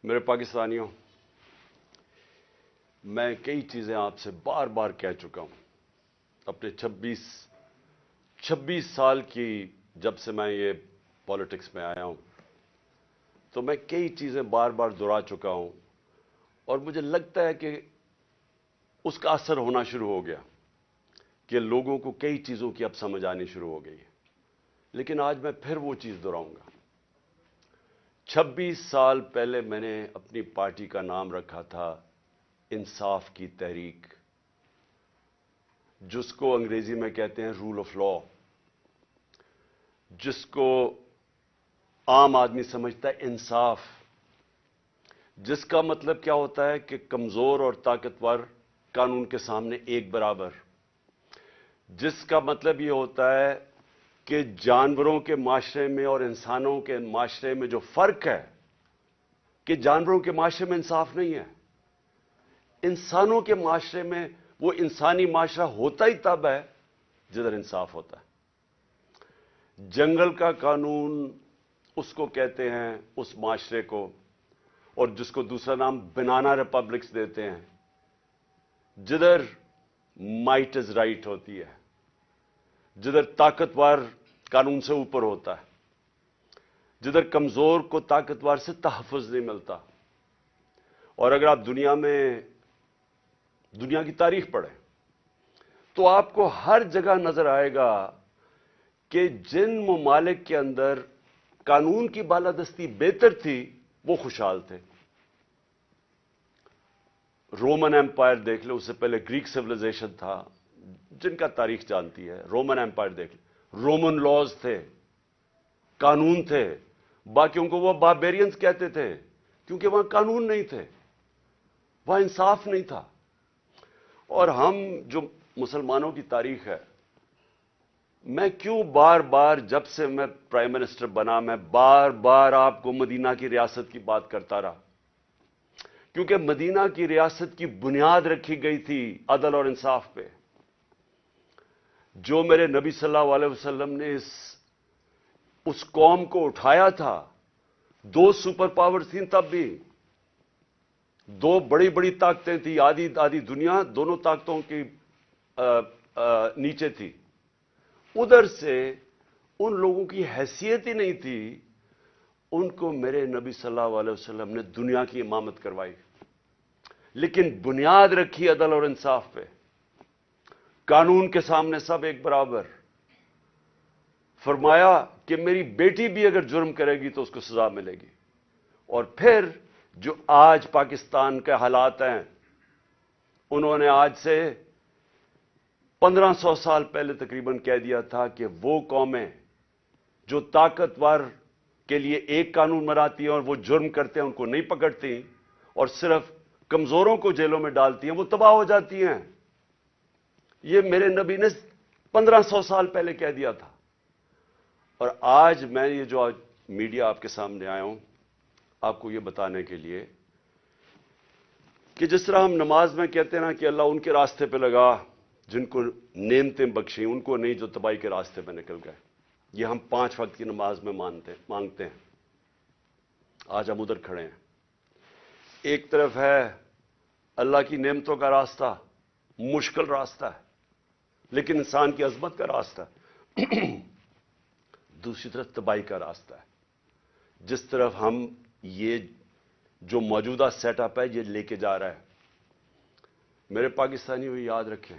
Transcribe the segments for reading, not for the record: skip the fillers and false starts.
میرے پاکستانیوں، میں کئی چیزیں آپ سے بار بار کہہ چکا ہوں اپنے 26 سال کی جب سے میں یہ پالیٹکس میں آیا ہوں، تو میں کئی چیزیں بار بار دہرا چکا ہوں اور مجھے لگتا ہے کہ اس کا اثر ہونا شروع ہو گیا کہ لوگوں کو کئی چیزوں کی اب سمجھ آنی شروع ہو گئی ہے، لیکن آج میں پھر وہ چیز دہراؤں گا۔ 26 سال پہلے میں نے اپنی پارٹی کا نام رکھا تھا انصاف کی تحریک، جس کو انگریزی میں کہتے ہیں رول آف لا، جس کو عام آدمی سمجھتا ہے انصاف، جس کا مطلب کیا ہوتا ہے کہ کمزور اور طاقتور قانون کے سامنے ایک برابر، جس کا مطلب یہ ہوتا ہے کہ جانوروں کے معاشرے میں اور انسانوں کے معاشرے میں جو فرق ہے کہ جانوروں کے معاشرے میں انصاف نہیں ہے، انسانوں کے معاشرے میں وہ انسانی معاشرہ ہوتا ہی تب ہے جدھر انصاف ہوتا ہے۔ جنگل کا قانون اس کو کہتے ہیں اس معاشرے کو، اور جس کو دوسرا نام بنانا ریپبلکس دیتے ہیں، جدھر مائٹ از رائٹ ہوتی ہے، جدھر طاقتور قانون سے اوپر ہوتا ہے، جدھر کمزور کو طاقتور سے تحفظ نہیں ملتا۔ اور اگر آپ دنیا کی تاریخ پڑھیں تو آپ کو ہر جگہ نظر آئے گا کہ جن ممالک کے اندر قانون کی بالادستی بہتر تھی وہ خوشحال تھے۔ رومن ایمپائر دیکھ لو، اس سے پہلے گریک سویلائزیشن تھا، جن کا تاریخ جانتی ہے۔ رومن ایمپائر دیکھ لو، رومن لاز تھے، قانون تھے، باقیوں کو وہ باربیرینز کہتے تھے کیونکہ وہاں قانون نہیں تھے، وہاں انصاف نہیں تھا۔ اور ہم جو مسلمانوں کی تاریخ ہے، میں کیوں بار بار جب سے میں پرائم منسٹر بنا میں بار بار آپ کو مدینہ کی ریاست کی بات کرتا رہا، کیونکہ مدینہ کی ریاست کی بنیاد رکھی گئی تھی عدل اور انصاف پہ۔ جو میرے نبی صلی اللہ علیہ وسلم نے اس قوم کو اٹھایا تھا، 2 سپر پاور تھیں تب بھی، 2 بڑی بڑی طاقتیں تھیں، آدھی دنیا دونوں طاقتوں کی نیچے تھی۔ ادھر سے ان لوگوں کی حیثیت ہی نہیں تھی، ان کو میرے نبی صلی اللہ علیہ وسلم نے دنیا کی امامت کروائی، لیکن بنیاد رکھی عدل اور انصاف پہ۔ قانون کے سامنے سب ایک برابر، فرمایا کہ میری بیٹی بھی اگر جرم کرے گی تو اس کو سزا ملے گی۔ اور پھر جو آج پاکستان کے حالات ہیں، انہوں نے آج سے 1500 سال پہلے تقریباً کہہ دیا تھا کہ وہ قومیں جو طاقتور کے لیے ایک قانون بناتی ہیں اور وہ جرم کرتے ہیں ان کو نہیں پکڑتی اور صرف کمزوروں کو جیلوں میں ڈالتی ہیں، وہ تباہ ہو جاتی ہیں۔ یہ میرے نبی نے 1500 سال پہلے کہہ دیا تھا۔ اور آج میں یہ جو میڈیا آپ کے سامنے آیا ہوں آپ کو یہ بتانے کے لیے کہ جس طرح ہم نماز میں کہتے ہیں نا کہ اللہ ان کے راستے پہ لگا جن کو نعمتیں بخشیں، ان کو نہیں جو تباہی کے راستے پہ نکل گئے۔ یہ ہم 5 وقت کی نماز میں مانگتے ہیں۔ آج ہم ادھر کھڑے ہیں، ایک طرف ہے اللہ کی نعمتوں کا راستہ، مشکل راستہ ہے لیکن انسان کی عظمت کا راستہ ہے، دوسری طرف تباہی کا راستہ ہے۔ جس طرف ہم یہ جو موجودہ سیٹ اپ ہے یہ لے کے جا رہا ہے، میرے پاکستانیوں یاد رکھیں،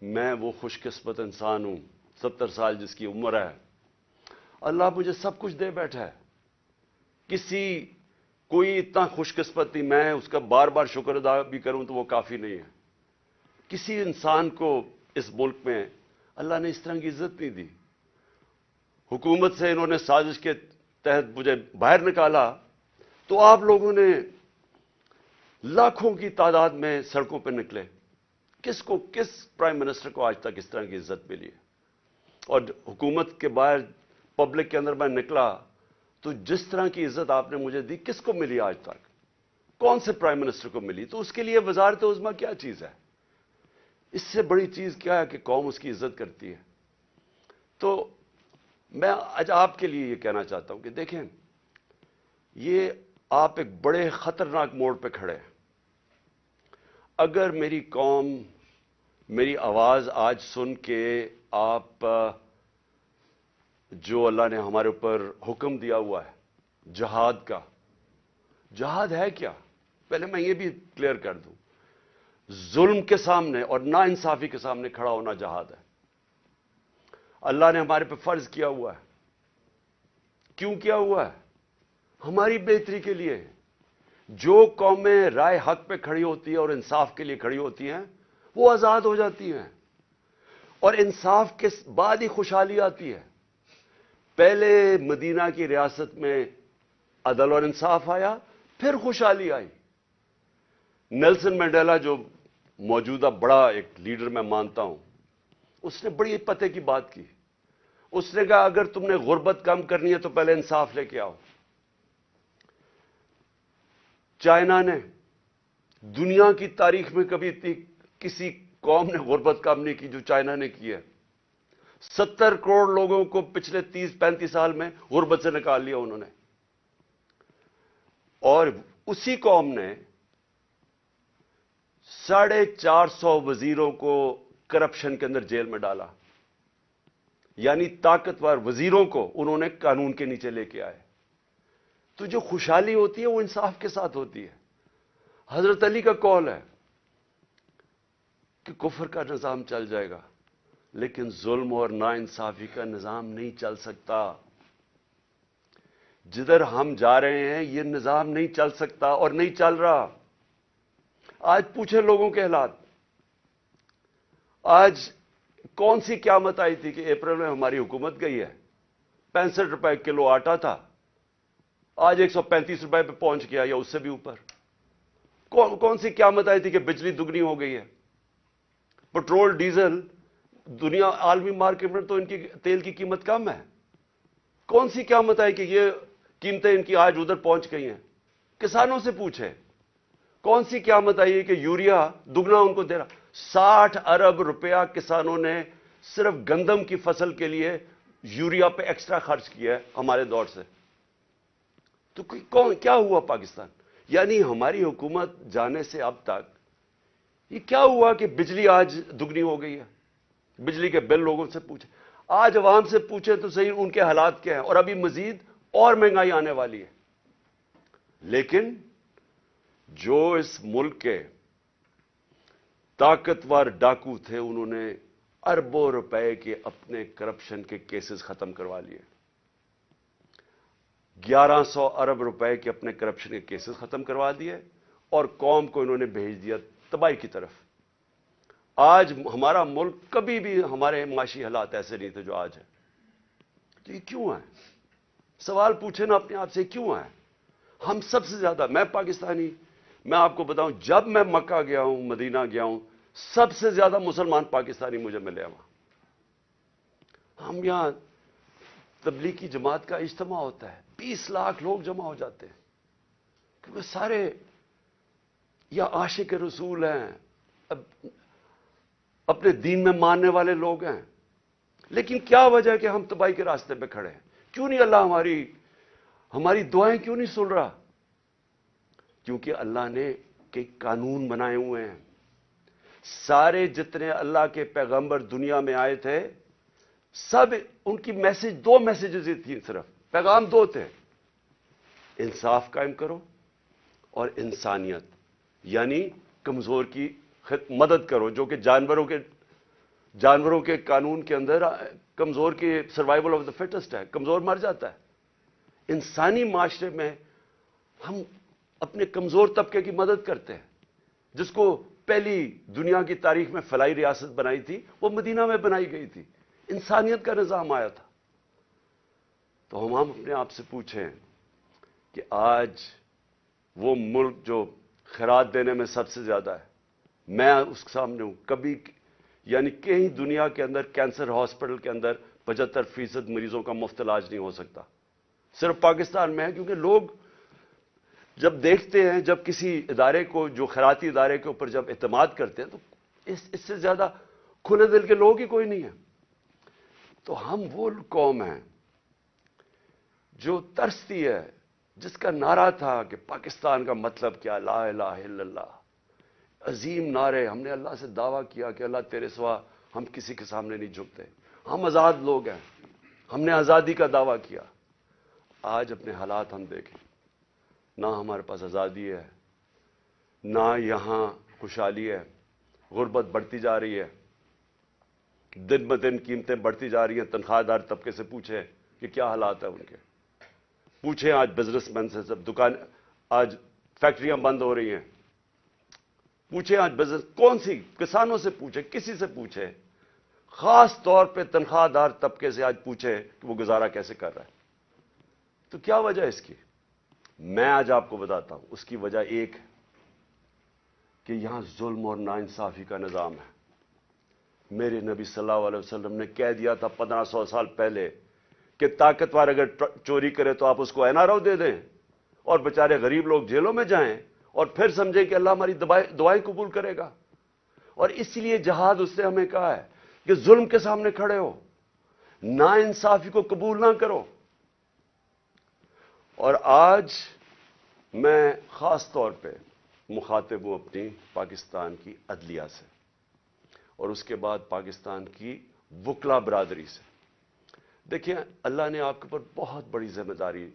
میں وہ خوش قسمت انسان ہوں، 70 سال جس کی عمر ہے، اللہ مجھے سب کچھ دے بیٹھا ہے۔ کوئی اتنا خوش قسمت نہیں، میں اس کا بار بار شکر ادا بھی کروں تو وہ کافی نہیں ہے۔ کسی انسان کو اس ملک میں اللہ نے اس طرح کی عزت نہیں دی۔ حکومت سے انہوں نے سازش کے تحت مجھے باہر نکالا تو آپ لوگوں نے لاکھوں کی تعداد میں سڑکوں پہ نکلے۔ کس پرائم منسٹر کو آج تک اس طرح کی عزت ملی ہے؟ اور حکومت کے باہر پبلک کے اندر میں نکلا تو جس طرح کی عزت آپ نے مجھے دی کس کو ملی آج تک؟ کون سے پرائم منسٹر کو ملی؟ تو اس کے لیے وزارت عظمیٰ کیا چیز ہے؟ اس سے بڑی چیز کیا ہے کہ قوم اس کی عزت کرتی ہے۔ تو میں آج آپ کے لیے یہ کہنا چاہتا ہوں کہ دیکھیں، یہ آپ ایک بڑے خطرناک موڑ پہ کھڑے ہیں. اگر میری قوم میری آواز آج سن کے آپ جو اللہ نے ہمارے اوپر حکم دیا ہوا ہے جہاد کا، جہاد ہے کیا؟ پہلے میں یہ بھی کلیئر کر دوں، ظلم کے سامنے اور نا انصافی کے سامنے کھڑا ہونا جہاد ہے. اللہ نے ہمارے پہ فرض کیا ہوا ہے. کیوں کیا ہوا ہے؟ ہماری بہتری کے لیے. جو قومیں رائے حق پہ کھڑی ہوتی ہیں اور انصاف کے لیے کھڑی ہوتی ہیں وہ آزاد ہو جاتی ہیں، اور انصاف کے بعد ہی خوشحالی آتی ہے. پہلے مدینہ کی ریاست میں عدل اور انصاف آیا، پھر خوشحالی آئی. نیلسن منڈیلا جو موجودہ بڑا ایک لیڈر میں مانتا ہوں، اس نے بڑی پتے کی بات کی. اس نے کہا اگر تم نے غربت کم کرنی ہے تو پہلے انصاف لے کے آؤ. چائنا نے دنیا کی تاریخ میں کبھی اتنی کسی قوم نے غربت کم نہیں کی جو چائنا نے کی ہے. 70 کروڑ لوگوں کو پچھلے 30-35 سال میں غربت سے نکال لیا انہوں نے. اور اسی قوم نے 450 وزیروں کو کرپشن کے اندر جیل میں ڈالا. یعنی طاقتور وزیروں کو انہوں نے قانون کے نیچے لے کے آئے. تو جو خوشحالی ہوتی ہے وہ انصاف کے ساتھ ہوتی ہے. حضرت علی کا قول ہے کہ کفر کا نظام چل جائے گا لیکن ظلم اور ناانصافی کا نظام نہیں چل سکتا. جدھر ہم جا رہے ہیں یہ نظام نہیں چل سکتا اور نہیں چل رہا. آج پوچھیں لوگوں کے حالات. آج کون سی قیامت آئی تھی کہ اپریل میں ہماری حکومت گئی ہے؟ 65 روپے کلو آٹا تھا، آج 135 روپے پہ پہنچ گیا یا اس سے بھی اوپر. کون سی قیامت آئی تھی کہ بجلی دگنی ہو گئی ہے؟ پٹرول ڈیزل دنیا عالمی مارکیٹ میں تو ان کی تیل کی قیمت کم ہے. کون سی قیامت آئی کہ یہ قیمتیں ان کی آج ادھر پہنچ گئی ہیں؟ کسانوں سے پوچھیں. کون سی قیامت آئی ہے کہ یوریا دگنا ان کو دے رہا؟ 60 ارب روپیہ کسانوں نے صرف گندم کی فصل کے لیے یوریا پہ ایکسٹرا خرچ کیا ہے ہمارے دور سے. تو کیا ہوا پاکستان؟ یعنی ہماری حکومت جانے سے اب تک یہ کیا ہوا کہ بجلی آج دگنی ہو گئی ہے؟ بجلی کے بل لوگوں سے پوچھیں، آج عوام سے پوچھیں تو صحیح ان کے حالات کیا ہیں، اور ابھی مزید اور مہنگائی آنے والی ہے. لیکن جو اس ملک کے طاقتور ڈاکو تھے انہوں نے اربوں روپے کے اپنے کرپشن کے کیسز ختم کروا لیے. 1100 ارب روپے کے اپنے کرپشن کے کیسز ختم کروا دیے اور قوم کو انہوں نے بھیج دیا تباہی کی طرف. آج ہمارا ملک کبھی بھی ہمارے معاشی حالات ایسے نہیں تھے جو آج ہے. تو یہ کیوں ہے؟ سوال پوچھیں نا اپنے آپ سے، کیوں ہے؟ ہم سب سے زیادہ، میں پاکستانی، میں آپ کو بتاؤں جب میں مکہ گیا ہوں مدینہ گیا ہوں سب سے زیادہ مسلمان پاکستانی مجھے ملے وہاں. ہم یہاں تبلیغی جماعت کا اجتماع ہوتا ہے 20 لاکھ لوگ جمع ہو جاتے ہیں کیونکہ سارے یا عاشق رسول ہیں، اپنے دین میں ماننے والے لوگ ہیں. لیکن کیا وجہ ہے کہ ہم تباہی کے راستے پہ کھڑے ہیں؟ کیوں نہیں اللہ ہماری دعائیں کیوں نہیں سن رہا؟ کیونکہ اللہ نے کئی قانون بنائے ہوئے ہیں. سارے جتنے اللہ کے پیغمبر دنیا میں آئے تھے سب ان کی دو میسیجز ہی تھیں، صرف پیغام دو تھے: انصاف قائم کرو اور انسانیت، یعنی کمزور کی مدد کرو. جو کہ جانوروں کے قانون کے اندر کمزور کی سروائیول آف دا فٹسٹ ہے، کمزور مر جاتا ہے. انسانی معاشرے میں ہم اپنے کمزور طبقے کی مدد کرتے ہیں. جس کو پہلی دنیا کی تاریخ میں فلاحی ریاست بنائی تھی وہ مدینہ میں بنائی گئی تھی، انسانیت کا نظام آیا تھا. تو ہم اپنے آپ سے پوچھیں کہ آج وہ ملک جو خیرات دینے میں سب سے زیادہ ہے، میں اس کے سامنے ہوں. کبھی یعنی کہیں دنیا کے اندر کینسر ہاسپٹل کے اندر 75% مریضوں کا مفت علاج نہیں ہو سکتا، صرف پاکستان میں ہے. کیونکہ لوگ جب دیکھتے ہیں، جب کسی ادارے کو، جو خیراتی ادارے کے اوپر جب اعتماد کرتے ہیں تو اس سے زیادہ کھلے دل کے لوگ ہی کوئی نہیں ہے. تو ہم وہ قوم ہیں جو ترستی ہے، جس کا نعرہ تھا کہ پاکستان کا مطلب کیا، لا الہ الا اللہ، عظیم نعرے. ہم نے اللہ سے دعویٰ کیا کہ اللہ تیرے سوا ہم کسی کے سامنے نہیں جھکتے، ہم آزاد لوگ ہیں، ہم نے آزادی کا دعویٰ کیا. آج اپنے حالات ہم دیکھیں، نہ ہمارے پاس آزادی ہے، نہ یہاں خوشحالی ہے. غربت بڑھتی جا رہی ہے، دن بدن قیمتیں بڑھتی جا رہی ہیں. تنخواہ دار طبقے سے پوچھیں کہ کیا حالات ہیں ان کے. پوچھیں آج بزنس مین سے، سب دکان، آج فیکٹریاں بند ہو رہی ہیں. پوچھیں آج بزنس، کون سی، کسانوں سے پوچھیں، کسی سے پوچھیں، خاص طور پہ تنخواہ دار طبقے سے آج پوچھیں کہ وہ گزارا کیسے کر رہا ہے. تو کیا وجہ ہے اس کی؟ میں آج آپ کو بتاتا ہوں. اس کی وجہ ایک ہے کہ یہاں ظلم اور ناانصافی کا نظام ہے. میرے نبی صلی اللہ علیہ وسلم نے کہہ دیا تھا 1500 سال پہلے کہ طاقتور اگر چوری کرے تو آپ اس کو این آر او دے دیں اور بیچارے غریب لوگ جیلوں میں جائیں اور پھر سمجھیں کہ اللہ ہماری دعائیں قبول کرے گا. اور اس لیے جہاد اس نے ہمیں کہا ہے کہ ظلم کے سامنے کھڑے ہو، ناانصافی کو قبول نہ کرو. اور آج میں خاص طور پہ مخاطب ہوں اپنی پاکستان کی عدلیہ سے اور اس کے بعد پاکستان کی وکلا برادری سے. دیکھیں، اللہ نے آپ کے اوپر بہت بڑی ذمہ داری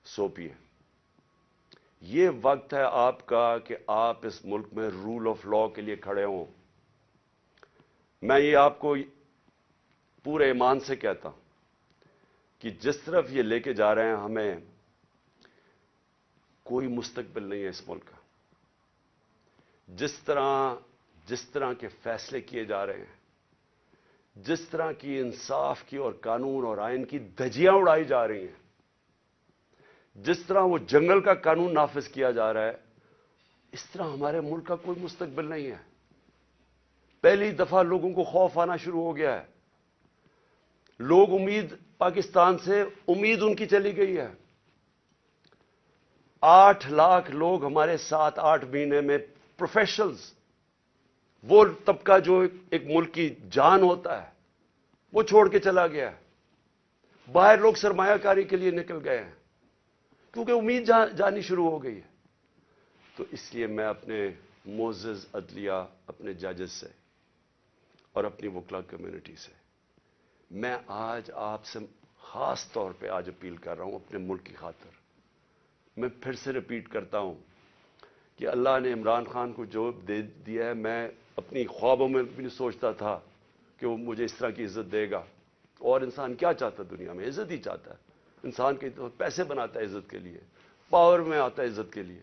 سونپی ہے. یہ وقت ہے آپ کا کہ آپ اس ملک میں رول آف لا کے لیے کھڑے ہوں. میں یہ آپ کو پورے ایمان سے کہتا ہوں کہ جس طرف یہ لے کے جا رہے ہیں ہمیں، کوئی مستقبل نہیں ہے اس ملک کا. جس طرح کے فیصلے کیے جا رہے ہیں، جس طرح کی انصاف کی اور قانون اور آئین کی دھجیاں اڑائی جا رہی ہیں، جس طرح وہ جنگل کا قانون نافذ کیا جا رہا ہے، اس طرح ہمارے ملک کا کوئی مستقبل نہیں ہے. پہلی دفعہ لوگوں کو خوف آنا شروع ہو گیا ہے. لوگ پاکستان سے امید ان کی چلی گئی ہے. 8 لاکھ لوگ ہمارے 7-8 مہینے میں پروفیشنلز، وہ طبقہ جو ایک ملک کی جان ہوتا ہے، وہ چھوڑ کے چلا گیا ہے. باہر لوگ سرمایہ کاری کے لیے نکل گئے ہیں کیونکہ امید جانی شروع ہو گئی ہے. تو اس لیے میں اپنے معزز عدلیہ، اپنے ججز سے اور اپنی وکلا کمیونٹی سے، میں آج آپ سے خاص طور پہ آج اپیل کر رہا ہوں اپنے ملک کی خاطر. میں پھر سے ریپیٹ کرتا ہوں کہ اللہ نے عمران خان کو جو دے دیا ہے، میں اپنی خوابوں میں بھی نہیں سوچتا تھا کہ وہ مجھے اس طرح کی عزت دے گا. اور انسان کیا چاہتا ہے دنیا میں؟ عزت ہی چاہتا ہے. انسان کے تو پیسے بناتا ہے عزت کے لیے، پاور میں آتا ہے عزت کے لیے.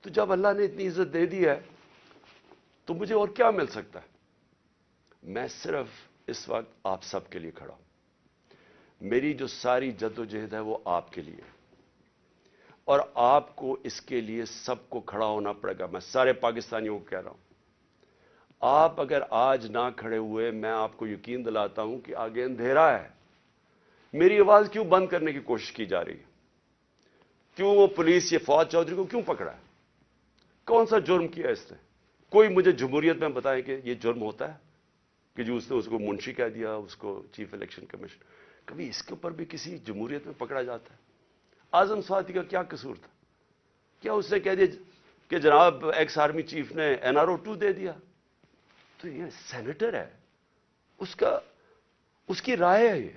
تو جب اللہ نے اتنی عزت دے دی ہے تو مجھے اور کیا مل سکتا ہے؟ میں صرف اس وقت آپ سب کے لیے کھڑا ہوں. میری جو ساری جد و جہد ہے وہ آپ کے لیے، اور آپ کو اس کے لیے سب کو کھڑا ہونا پڑے گا. میں سارے پاکستانیوں کو کہہ رہا ہوں، آپ اگر آج نہ کھڑے ہوئے، میں آپ کو یقین دلاتا ہوں کہ آگے اندھیرا ہے. میری آواز کیوں بند کرنے کی کوشش کی جا رہی ہے؟ کیوں وہ پولیس یہ فواد چودھری کو کیوں پکڑا ہے؟ کون سا جرم کیا اس نے؟ کوئی مجھے جمہوریت میں بتائے کہ یہ جرم ہوتا ہے کہ جو اس نے اس کو منشی کہہ دیا، اس کو چیف الیکشن کمیشن. کبھی اس کے اوپر بھی کسی جمہوریت میں پکڑا جاتا ہے؟ اعظم سواتی کا کیا قصور تھا؟ کیا اس نے کہہ دیا کہ جناب ایکس آرمی چیف نے NRO-2 دے دیا؟ تو یہ سینیٹر ہے، اس کی رائے ہے.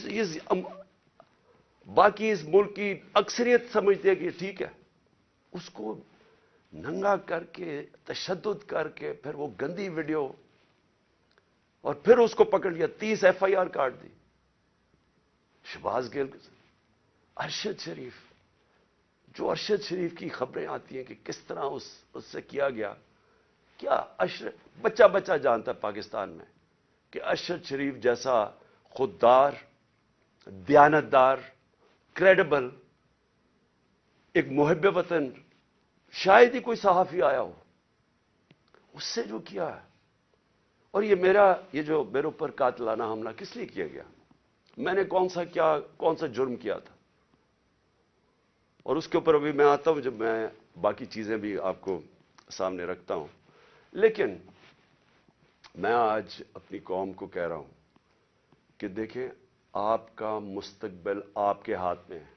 یہ باقی اس ملک کی اکثریت سمجھتے ہیں کہ یہ ٹھیک ہے. اس کو ننگا کر کے، تشدد کر کے، پھر وہ گندی ویڈیو، اور پھر اس کو پکڑ لیا، 30 FIR کاٹ دی. شہباز گل، ارشد شریف، جو ارشد شریف کی خبریں آتی ہیں کہ کس طرح اس سے کیا گیا. کیا بچہ جانتا ہے پاکستان میں کہ ارشد شریف جیسا خوددار، دیانتدار، کریڈیبل، ایک محب وطن، شاید ہی کوئی صحافی آیا ہو. اس سے جو کیا ہے، اور یہ جو میرے اوپر قاتلانہ حملہ کس لیے کیا گیا؟ میں نے کون سا جرم کیا تھا؟ اور اس کے اوپر ابھی میں آتا ہوں جب میں باقی چیزیں بھی آپ کو سامنے رکھتا ہوں. لیکن میں آج اپنی قوم کو کہہ رہا ہوں کہ دیکھیں، آپ کا مستقبل آپ کے ہاتھ میں ہے.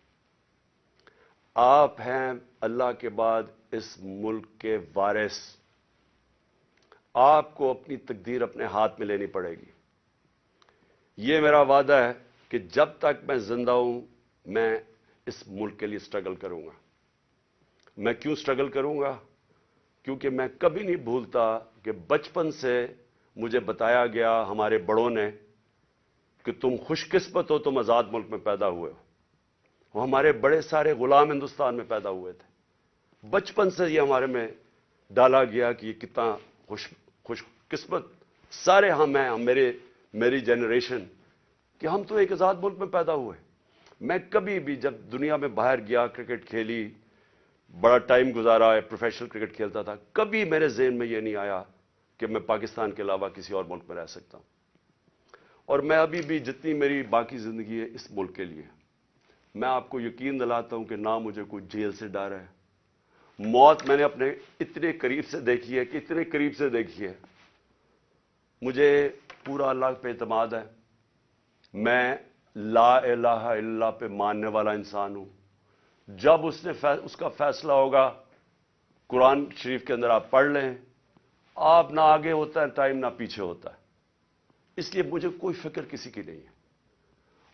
آپ ہیں اللہ کے بعد اس ملک کے وارث. آپ کو اپنی تقدیر اپنے ہاتھ میں لینی پڑے گی. یہ میرا وعدہ ہے کہ جب تک میں زندہ ہوں میں اس ملک کے لیے سٹرگل کروں گا. میں کیوں سٹرگل کروں گا؟ کیونکہ میں کبھی نہیں بھولتا کہ بچپن سے مجھے بتایا گیا ہمارے بڑوں نے کہ تم خوش قسمت ہو، تم آزاد ملک میں پیدا ہوئے ہو. وہ ہمارے بڑے سارے غلام ہندوستان میں پیدا ہوئے تھے. بچپن سے یہ ہمارے میں ڈالا گیا کہ یہ کتنا خوش قسمت سارے ہم ہیں، میری جنریشن، کہ ہم تو ایک آزاد ملک میں پیدا ہوئے. میں کبھی بھی جب دنیا میں باہر گیا، کرکٹ کھیلی، بڑا ٹائم گزارا ہے، پروفیشنل کرکٹ کھیلتا تھا، کبھی میرے ذہن میں یہ نہیں آیا کہ میں پاکستان کے علاوہ کسی اور ملک میں رہ سکتا ہوں. اور میں ابھی بھی جتنی میری باقی زندگی ہے اس ملک کے لیے، میں آپ کو یقین دلاتا ہوں کہ نہ مجھے کوئی جیل سے ڈر ہے. موت میں نے اپنے اتنے قریب سے دیکھی ہے کہ اتنے قریب سے دیکھی ہے. مجھے پورا اللہ پہ اعتماد ہے. میں لا الہ الا اللہ پہ ماننے والا انسان ہوں. جب اس کا فیصلہ ہوگا، قرآن شریف کے اندر آپ پڑھ لیں، آپ نہ آگے ہوتا ہے ٹائم نہ پیچھے ہوتا ہے. اس لیے مجھے کوئی فکر کسی کی نہیں ہے.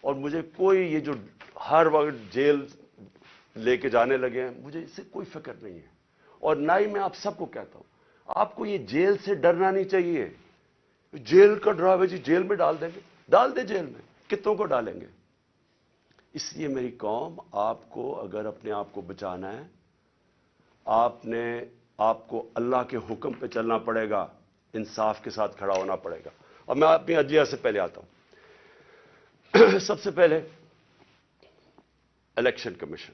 اور مجھے کوئی یہ جو ہر وقت جیل لے کے جانے لگے ہیں، مجھے اس سے کوئی فکر نہیں ہے. اور نہ ہی میں آپ سب کو کہتا ہوں آپ کو یہ جیل سے ڈرنا نہیں چاہیے. جیل کا ڈراوے جی جیل میں ڈال دیں گے، ڈال دیں جیل میں، کتنوں کو ڈالیں گے. اس لیے میری قوم، آپ کو اگر اپنے آپ کو بچانا ہے، آپ کو اللہ کے حکم پہ چلنا پڑے گا، انصاف کے ساتھ کھڑا ہونا پڑے گا. اور میں اپنی عدلیہ سے پہلے آتا ہوں. سب سے پہلے الیکشن کمیشن.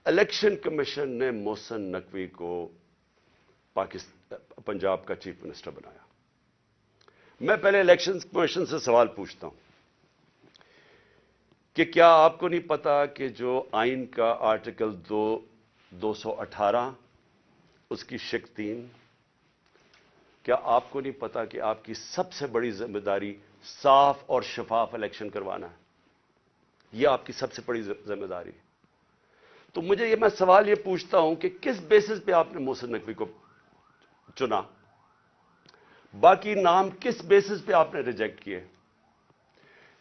الیکشن کمیشن نے محسن نقوی کو پنجاب کا چیف منسٹر بنایا. میں پہلے الیکشن کمیشن سے سوال پوچھتا ہوں کہ کیا آپ کو نہیں پتا کہ جو آئین کا آرٹیکل 218 اس کی شق 3، کیا آپ کو نہیں پتا کہ آپ کی سب سے بڑی ذمہ داری صاف اور شفاف الیکشن کروانا ہے؟ یہ آپ کی سب سے بڑی ذمہ داری. تو میں سوال یہ پوچھتا ہوں کہ کس بیسس پہ آپ نے محسن نقوی کو چنا؟ باقی نام کس بیسس پہ آپ نے ریجیکٹ کیے؟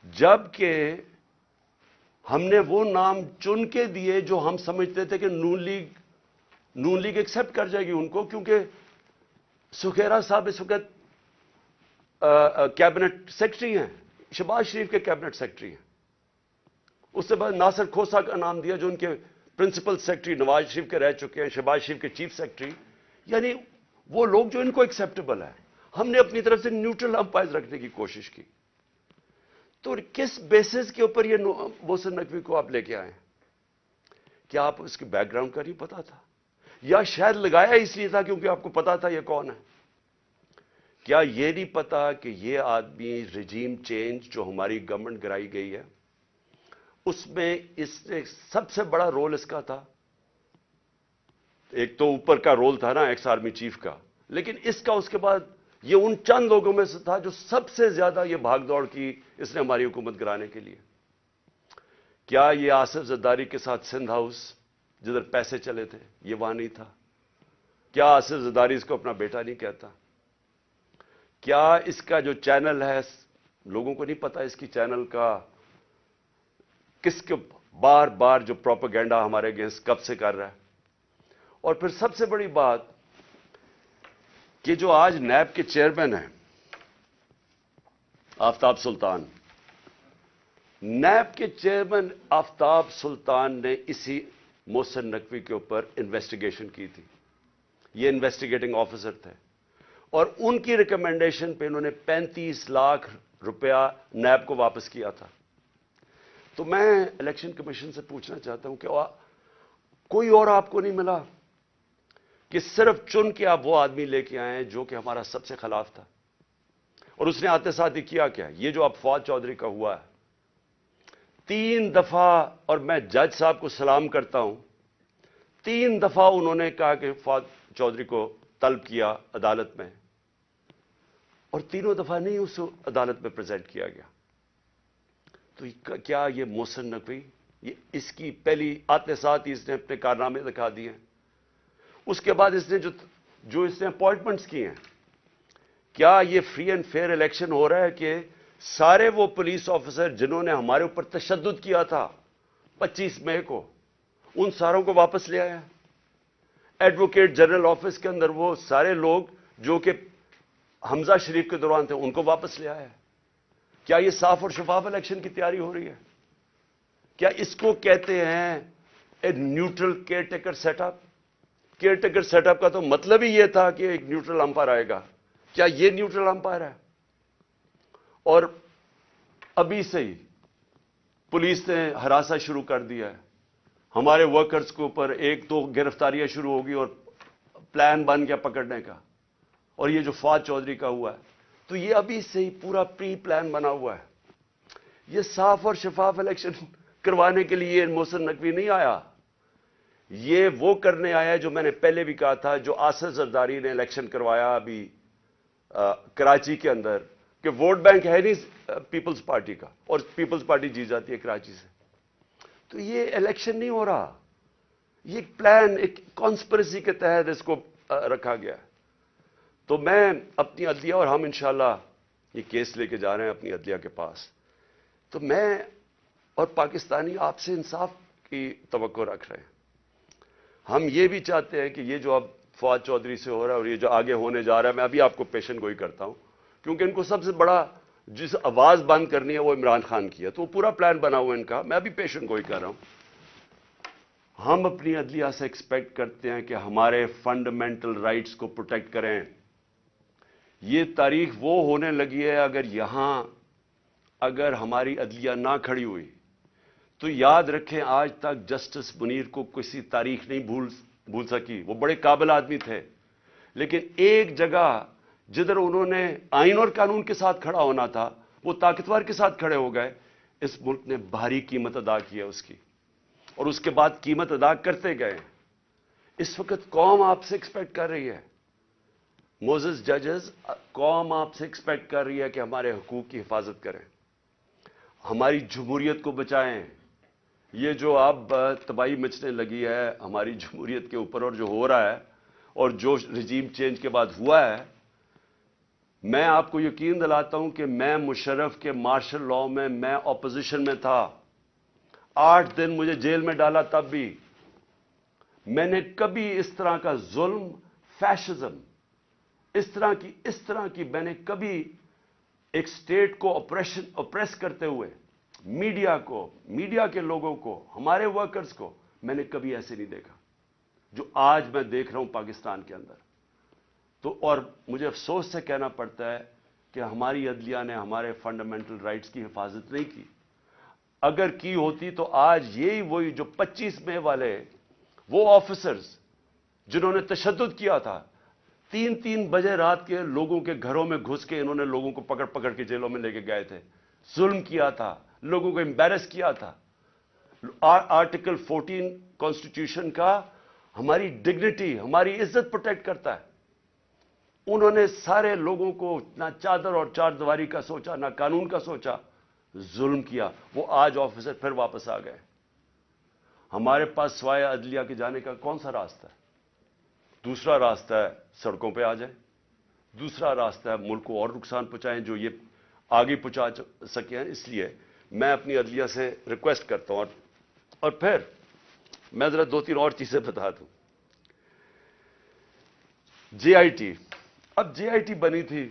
جبکہ ہم نے وہ نام چن کے دیے جو ہم سمجھتے تھے کہ نون لیگ ایکسپٹ کر جائے گی ان کو، کیونکہ سکھیرا صاحب اس وقت کیبنٹ سیکرٹری ہیں، شہباز شریف کے کیبنٹ سیکرٹری ہیں. اس سے بعد ناصر کھوسہ کا نام دیا جو ان کے پرنسپل سیکرٹری نواز شریف کے رہ چکے ہیں، شہباز شریف کے چیف سیکرٹری. یعنی وہ لوگ جو ان کو ایکسیپٹیبل ہے. ہم نے اپنی طرف سے نیوٹرل امپائر رکھنے کی کوشش کی. تو کس بیسس کے اوپر یہ محسن نقوی کو آپ لے کے آئے؟ کیا آپ اس کے بیک گراؤنڈ کا نہیں پتا تھا؟ یا شاید لگایا اس لیے تھا کیونکہ آپ کو پتا تھا یہ کون ہے؟ کیا یہ نہیں پتا کہ یہ آدمی رجیم چینج جو ہماری گورنمنٹ گرائی گئی ہے اس میں اس نے سب سے بڑا رول اس کا تھا. ایک تو اوپر کا رول تھا نا ایکس آرمی چیف کا، لیکن اس کا اس کے بعد یہ ان چند لوگوں میں سے تھا جو سب سے زیادہ یہ بھاگ دوڑ کی اس نے ہماری حکومت گرانے کے لیے. کیا یہ آصف زرداری کے ساتھ سندھ ہاؤس جدھر پیسے چلے تھے یہ وہاں نہیں تھا؟ کیا آصف زرداری اس کو اپنا بیٹا نہیں کہتا؟ کیا اس کا جو چینل ہے، لوگوں کو نہیں پتا اس کی چینل کا کس کے بار بار جو پروپیگنڈا ہمارے اگینسٹ کب سے کر رہا ہے؟ اور پھر سب سے بڑی بات کہ جو آج نیب کے چیئرمین ہیں آفتاب سلطان، نیب کے چیئرمین آفتاب سلطان نے اسی محسن نقوی کے اوپر انویسٹیگیشن کی تھی. یہ انویسٹیگیٹنگ آفیسر تھے اور ان کی ریکمنڈیشن پہ انہوں نے 35 لاکھ روپیہ نیب کو واپس کیا تھا. تو میں الیکشن کمیشن سے پوچھنا چاہتا ہوں کہ کوئی اور آپ کو نہیں ملا کہ صرف چن کے آپ وہ آدمی لے کے آئے ہیں جو کہ ہمارا سب سے خلاف تھا؟ اور اس نے آتے ساتھ ہی کیا کیا؟ یہ جو اب فواد چودھری کا ہوا ہے 3 دفعہ، اور میں جج صاحب کو سلام کرتا ہوں، 3 دفعہ انہوں نے کہا کہ فواد چودھری کو طلب کیا عدالت میں، اور تینوں دفعہ نہیں اس عدالت میں پریزنٹ کیا گیا. تو کیا یہ محسن نقوی یہ اس کی پہلی آتے ساتھ ہی اس نے اپنے کارنامے دکھا دیے ہیں. اس کے بعد اس نے جو اس نے اپوائنٹمنٹس کی ہیں، کیا یہ فری اینڈ فیئر الیکشن ہو رہا ہے کہ سارے وہ پولیس آفیسر جنہوں نے ہمارے اوپر تشدد کیا تھا 25 مئی کو، ان ساروں کو واپس لے آیا؟ ایڈوکیٹ جنرل آفس کے اندر وہ سارے لوگ جو کہ حمزہ شریف کے دوران تھے، ان کو واپس لے آیا؟ کیا یہ صاف اور شفاف الیکشن کی تیاری ہو رہی ہے؟ کیا اس کو کہتے ہیں a neutral caretaker setup? Caretaker setup کا تو مطلب ہی یہ تھا کہ ایک نیوٹرل امپائر آئے گا. کیا یہ نیوٹرل امپائر ہے؟ اور ابھی سے ہی پولیس نے ہراساں شروع کر دیا ہے. ہمارے ورکرز کے اوپر 1-2 گرفتاریاں شروع ہوگی اور پلان بن گیا پکڑنے کا. اور یہ جو فواد چودھری کا ہوا ہے، تو یہ ابھی سے ہی پورا پری پلان بنا ہوا ہے. یہ صاف اور شفاف الیکشن کروانے کے لیے محسن نقوی نہیں آیا. یہ وہ کرنے آیا ہے جو میں نے پہلے بھی کہا تھا، جو آصف زرداری نے الیکشن کروایا ابھی کراچی کے اندر، کہ ووٹ بینک ہے نہیں پیپلز پارٹی کا، اور پیپلز پارٹی جیت جاتی ہے کراچی سے. تو یہ الیکشن نہیں ہو رہا، یہ ایک پلان، ایک کانسپریسی کے تحت اس کو رکھا گیا. تو میں اپنی عدلیہ، اور ہم انشاءاللہ یہ کیس لے کے جا رہے ہیں اپنی عدلیہ کے پاس، تو میں اور پاکستانی آپ سے انصاف کی توقع رکھ رہے ہیں. ہم یہ بھی چاہتے ہیں کہ یہ جو اب فواد چودھری سے ہو رہا ہے اور یہ جو آگے ہونے جا رہا ہے، میں ابھی آپ کو پیشن گوئی کرتا ہوں، کیونکہ ان کو سب سے بڑا جس آواز بند کرنی ہے وہ عمران خان کی ہے، تو وہ پورا پلان بنا ہوا ہے ان کا. میں ابھی پیشن گوئی کر رہا ہوں. ہم اپنی عدلیہ سے ایکسپیکٹ کرتے ہیں کہ ہمارے فنڈامنٹل رائٹس کو پروٹیکٹ کریں. یہ تاریخ وہ ہونے لگی ہے، اگر ہماری عدلیہ نہ کھڑی ہوئی تو یاد رکھیں آج تک جسٹس منیر کو کسی تاریخ نہیں بھول سکی. وہ بڑے قابل آدمی تھے، لیکن ایک جگہ جدھر انہوں نے آئین اور قانون کے ساتھ کھڑا ہونا تھا، وہ طاقتور کے ساتھ کھڑے ہو گئے. اس ملک نے بھاری قیمت ادا کی ہے اس کی، اور اس کے بعد قیمت ادا کرتے گئے. اس وقت قوم آپ سے ایکسپیکٹ کر رہی ہے، موزز ججز، قوم آپ سے ایکسپیکٹ کر رہی ہے کہ ہمارے حقوق کی حفاظت کریں، ہماری جمہوریت کو بچائیں. یہ جو اب تباہی مچنے لگی ہے ہماری جمہوریت کے اوپر، اور جو ہو رہا ہے اور جو رجیم چینج کے بعد ہوا ہے، میں آپ کو یقین دلاتا ہوں کہ میں مشرف کے مارشل لاء میں اپوزیشن میں تھا. 8 دن مجھے جیل میں ڈالا، تب بھی میں نے کبھی اس طرح کا ظلم، فیشزم، اس طرح کی میں نے کبھی ایک سٹیٹ کو اپریس کرتے ہوئے میڈیا کے لوگوں کو، ہمارے ورکرز کو، میں نے کبھی ایسے نہیں دیکھا جو آج میں دیکھ رہا ہوں پاکستان کے اندر. تو اور مجھے افسوس سے کہنا پڑتا ہے کہ ہماری عدلیہ نے ہمارے فنڈامنٹل رائٹس کی حفاظت نہیں کی. اگر کی ہوتی تو آج وہی جو 25 مئی والے وہ آفیسرز جنہوں نے تشدد کیا تھا، 3 بجے رات کے لوگوں کے گھروں میں گھس کے انہوں نے لوگوں کو پکڑ کے جیلوں میں لے کے گئے تھے، ظلم کیا تھا، لوگوں کو امبیرس کیا تھا. آرٹیکل 14 کانسٹیٹیوشن کا ہماری ڈگنیٹی، ہماری عزت پروٹیکٹ کرتا ہے. انہوں نے سارے لوگوں کو نہ چادر اور چار دیواری کا سوچا، نہ قانون کا سوچا، ظلم کیا. وہ آج آفیسر پھر واپس آ گئے. ہمارے پاس سوائے عدلیہ کے جانے کا کون سا راستہ ہے؟ دوسرا راستہ ہے سڑکوں پہ آ جائیں، دوسرا راستہ ہے ملک کو اور نقصان پہنچائیں جو یہ آگے پہنچا سکے ہیں. اس لیے میں اپنی عدلیہ سے ریکویسٹ کرتا ہوں. اور پھر میں ذرا 2-3 اور چیزیں بتا دوں. جے آئی ٹی، اب جے آئی ٹی بنی تھی،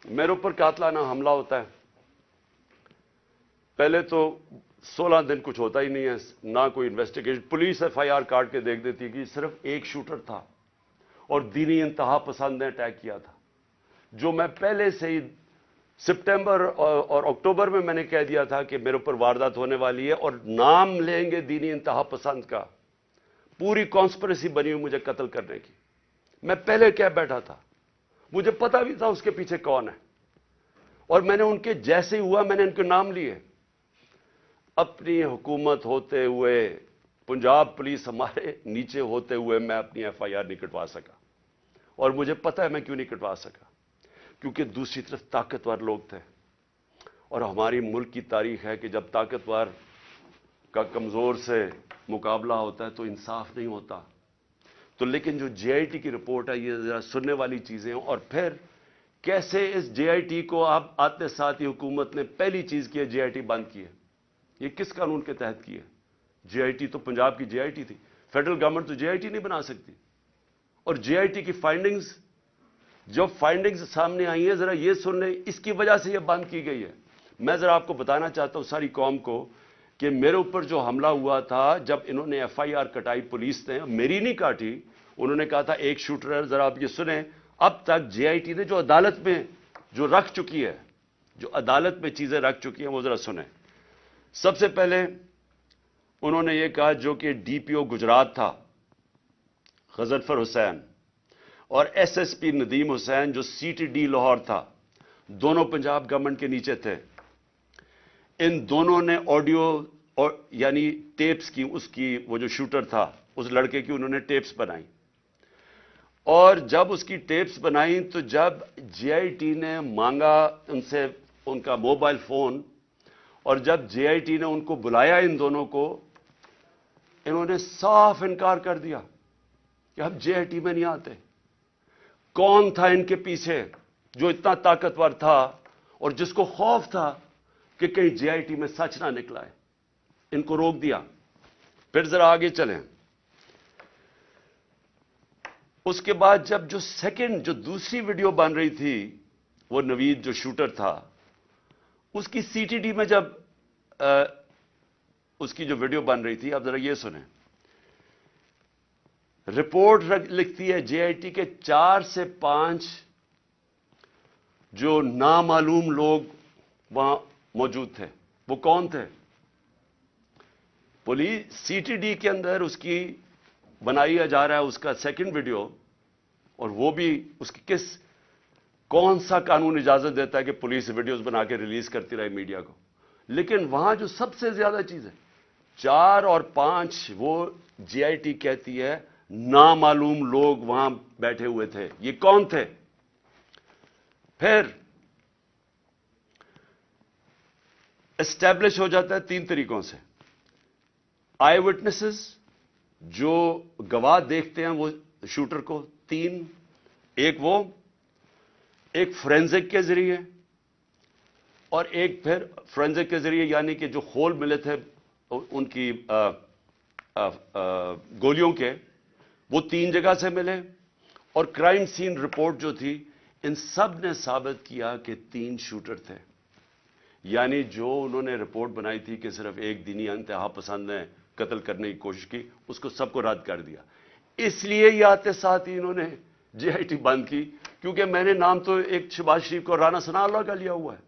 میرے اوپر قاتلانہ حملہ ہوتا ہے. پہلے تو 16 دن کچھ ہوتا ہی نہیں ہے، نہ کوئی investigation. Police F I R کاٹ کے دیکھ دیتی کہ صرف ایک شوٹر تھا اور دینی انتہا پسند نے اٹیک کیا تھا. جو میں پہلے سے ہی سپٹمبر اور اکتوبر میں نے کہہ دیا تھا کہ میرے اوپر واردات ہونے والی ہے اور نام لیں گے دینی انتہا پسند کا. پوری کانسپریسی بنی ہوئی مجھے قتل کرنے کی. میں پہلے کہہ بیٹھا تھا، مجھے پتا بھی تھا اس کے پیچھے کون ہے، اور میں نے ان کے جیسے ہی ہوا میں نے ان کے نام لیے. اپنی حکومت ہوتے ہوئے، پنجاب پولیس ہمارے نیچے ہوتے ہوئے میں اپنی ایف آئی آر نہیں کٹوا سکا. اور مجھے پتا ہے میں کیوں نہیں کٹوا سکا، کیونکہ دوسری طرف طاقتور لوگ تھے. اور ہماری ملک کی تاریخ ہے کہ جب طاقتور کا کمزور سے مقابلہ ہوتا ہے تو انصاف نہیں ہوتا. تو لیکن جو جے آئی ٹی کی رپورٹ ہے یہ ذرا سننے والی چیزیں ہیں. اور پھر کیسے اس جے آئی ٹی کو آپ آتے ساتھ ہی حکومت نے پہلی چیز کی ہے جے آئی ٹی بند کی ہے. یہ کس قانون کے تحت کی ہے؟ جے آئی ٹی تو پنجاب کی جے آئی ٹی تھی. فیڈرل گورنمنٹ تو جے آئی ٹی نہیں بنا سکتی. اور جے آئی ٹی کی فائنڈنگز، جو فائنڈنگز سامنے آئی ہیں ذرا یہ سن لیں، اس کی وجہ سے یہ بند کی گئی ہے. میں ذرا آپ کو بتانا چاہتا ہوں ساری قوم کو کہ میرے اوپر جو حملہ ہوا تھا جب انہوں نے ایف آئی آر کٹائی پولیس نے، میری نہیں کاٹی، انہوں نے کہا تھا ایک شوٹر ہے. ذرا آپ یہ سنیں اب تک جے آئی ٹی نے جو عدالت میں جو رکھ چکی ہے، جو عدالت میں چیزیں رکھ چکی ہیں وہ ذرا سنیں. سب سے پہلے انہوں نے یہ کہا جو کہ ڈی پی او گجرات تھا غضنفر حسین اور ایس ایس پی ندیم حسین جو سی ٹی ڈی لاہور تھا، دونوں پنجاب گورنمنٹ کے نیچے تھے. ان دونوں نے آڈیو یعنی ٹیپس کی، اس کی وہ جو شوٹر تھا اس لڑکے کی انہوں نے ٹیپس بنائی. اور جب اس کی ٹیپس بنائی تو جب جے آئی ٹی نے مانگا ان سے ان کا موبائل فون، اور جب جے آئی ٹی نے ان کو بلایا ان دونوں کو، انہوں نے صاف انکار کر دیا کہ ہم جے آئی ٹی میں نہیں آتے. کون تھا ان کے پیچھے جو اتنا طاقتور تھا اور جس کو خوف تھا کہ کہیں جے آئی ٹی میں سچ نہ نکلا ہے؟ ان کو روک دیا. پھر ذرا آگے چلیں. اس کے بعد جب جو سیکنڈ جو دوسری ویڈیو بن رہی تھی، وہ نوید جو شوٹر تھا اس کی سی ٹی ڈی میں جب اس کی جو ویڈیو بن رہی تھی، اب ذرا یہ سنیں. رپورٹ لکھتی ہے جے آئی ٹی کے 4 سے 5 جو نامعلوم لوگ وہاں موجود تھے. وہ کون تھے؟ پولیس سی ٹی ڈی کے اندر اس کی بنایا جا رہا ہے اس کا سیکنڈ ویڈیو، اور وہ بھی اس کی کون سا قانون اجازت دیتا ہے کہ پولیس ویڈیوز بنا کے ریلیز کرتی رہے میڈیا کو؟ لیکن وہاں جو سب سے زیادہ چیز ہے 4 اور 5 وہ جے آئی ٹی کہتی ہے نامعلوم لوگ وہاں بیٹھے ہوئے تھے. یہ کون تھے؟ پھر اسٹیبلش ہو جاتا ہے 3 طریقوں سے. آئی وٹنسز جو گواہ دیکھتے ہیں وہ شوٹر کو 3، ایک فورینزک کے ذریعے، اور ایک پھر فورینزک کے ذریعے یعنی کہ جو خول ملے تھے ان کی گولیوں کے، وہ 3 جگہ سے ملے. اور کرائم سین رپورٹ جو تھی ان سب نے ثابت کیا کہ 3 شوٹر تھے. یعنی جو انہوں نے رپورٹ بنائی تھی کہ صرف ایک دینی انتہا پسند نے قتل کرنے کی کوشش کی، اس کو سب کو رد کر دیا. اس لیے یہ آتے ساتھ ہی انہوں نے جے آئی ٹی بند کی، کیونکہ میں نے نام تو ایک شہباز شریف کو رانا ثناء اللہ کا لیا ہوا ہے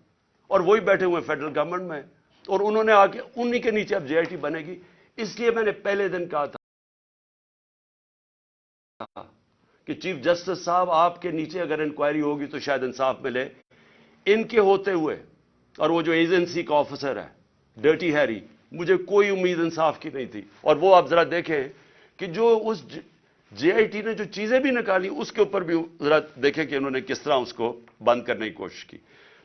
اور وہی بیٹھے ہوئے ہیں فیڈرل گورنمنٹ میں، اور انہوں نے آ کے انہی کے نیچے اب جے آئی ٹی بنے گی. اس لیے میں نے پہلے دن کہا تھا کہ چیف جسٹس صاحب آپ کے نیچے اگر انکوائری ہوگی تو شاید انصاف ملے. ان کے ہوتے ہوئے اور وہ جو ایجنسی کا آفیسر ہے ڈرٹی ہیری، مجھے کوئی امید انصاف کی نہیں تھی. اور وہ آپ ذرا دیکھیں کہ جو اس جے آئی ٹی نے جو چیزیں بھی نکالی اس کے اوپر بھی ذرا دیکھیں کہ انہوں نے کس طرح اس کو بند کرنے کی کوشش کی.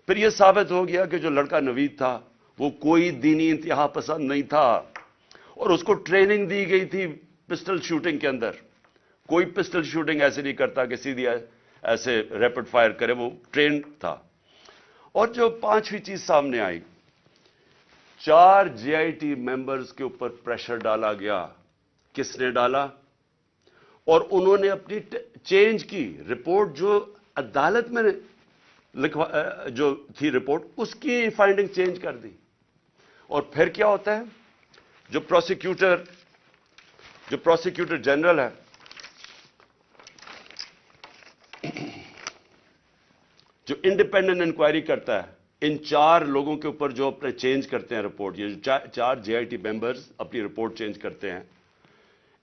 پھر یہ ثابت ہو گیا کہ جو لڑکا نوید تھا وہ کوئی دینی انتہا پسند نہیں تھا، اور اس کو ٹریننگ دی گئی تھی پسٹل شوٹنگ کے اندر. کوئی پسٹل شوٹنگ ایسے نہیں کرتا کہ سیدھی ایسے ریپڈ فائر کرے، وہ ٹرینڈ تھا. اور جو 5ویں چیز سامنے آئی، 4 جے آئی ٹی ممبرز کے اوپر پریشر ڈالا گیا. کس نے ڈالا؟ اور انہوں نے اپنی چینج کی رپورٹ، جو عدالت میں جو تھی رپورٹ اس کی فائنڈنگ چینج کر دی. اور پھر کیا ہوتا ہے، جو پروسیکیوٹر جنرل ہے، جو انڈیپینڈنٹ انکوائری کرتا ہے ان 4 لوگوں کے اوپر جو اپنے چینج کرتے ہیں رپورٹ، یہ جو 4 جے آئی ٹی ممبرز اپنی رپورٹ چینج کرتے ہیں،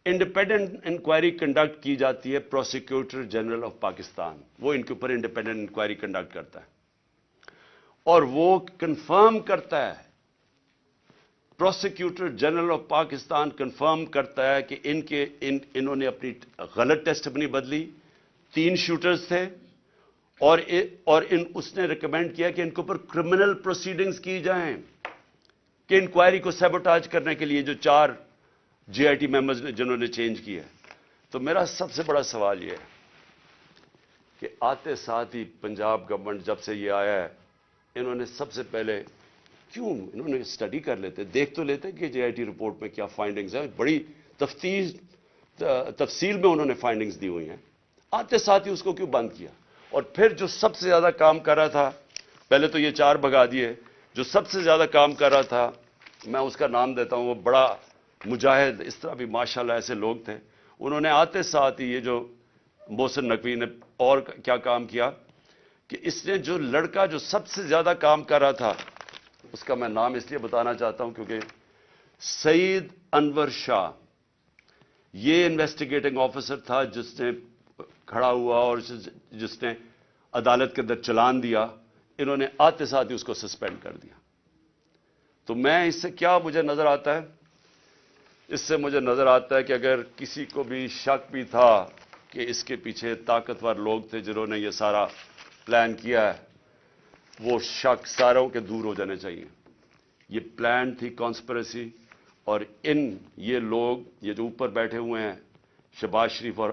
انڈیپینڈنٹ انکوائری کنڈکٹ کی جاتی ہے پروسیکیوٹر جنرل آف پاکستان. وہ ان کے اوپر انڈیپینڈنٹ انکوائری کنڈکٹ کرتا ہے اور وہ کنفرم کرتا ہے، prosecutor general of Pakistan confirm کرتا ہے کہ انہوں نے اپنی غلط ٹیسٹ اپنی بدلی. 3 شوٹرز تھے اور اس نے ریکمینڈ کیا کہ ان کے اوپر کرمنل پروسیڈنگز کی جائیں. کہ انکوائری کو سیبوٹاج کرنے کے لیے جو 4 جے آئی ٹی ممبرز نے جنہوں نے چینج کیا ہے. تو میرا سب سے بڑا سوال یہ ہے کہ آتے ساتھ ہی پنجاب گورنمنٹ جب سے یہ آیا ہے, انہوں نے سب سے پہلے کیوں انہوں نے اسٹڈی کر لیتے, دیکھ تو لیتے کہ جے آئی ٹی رپورٹ میں کیا فائنڈنگز ہیں, بڑی تفصیل میں انہوں نے فائنڈنگز دی ہوئی ہیں. آتے ساتھ ہی اس کو کیوں بند کیا؟ اور پھر جو سب سے زیادہ کام کر رہا تھا, پہلے تو یہ 4 بھگا دیے, جو سب سے زیادہ کام کر رہا تھا, میں اس کا نام دیتا ہوں, وہ بڑا مجاہد, اس طرح بھی ماشاءاللہ ایسے لوگ تھے, انہوں نے آتے ساتھ ہی یہ جو محسن نقوی نے اور کیا کام کیا کہ اس نے جو لڑکا جو سب سے زیادہ کام کر رہا تھا, اس کا میں نام اس لیے بتانا چاہتا ہوں کیونکہ سعید انور شاہ, یہ انویسٹیگیٹنگ آفیسر تھا جس نے کھڑا ہوا اور جس نے عدالت کے اندر چلان دیا, انہوں نے آتے ساتھ ہی اس کو سسپینڈ کر دیا. تو میں اس سے کیا مجھے نظر آتا ہے, اس سے مجھے نظر آتا ہے کہ اگر کسی کو بھی شک بھی تھا کہ اس کے پیچھے طاقتور لوگ تھے جنہوں نے یہ سارا پلان کیا ہے, وہ شک ساروں کے دور ہو جانے چاہیے. یہ پلان تھی کانسپریسی, اور یہ لوگ, یہ جو اوپر بیٹھے ہوئے ہیں شہباز شریف اور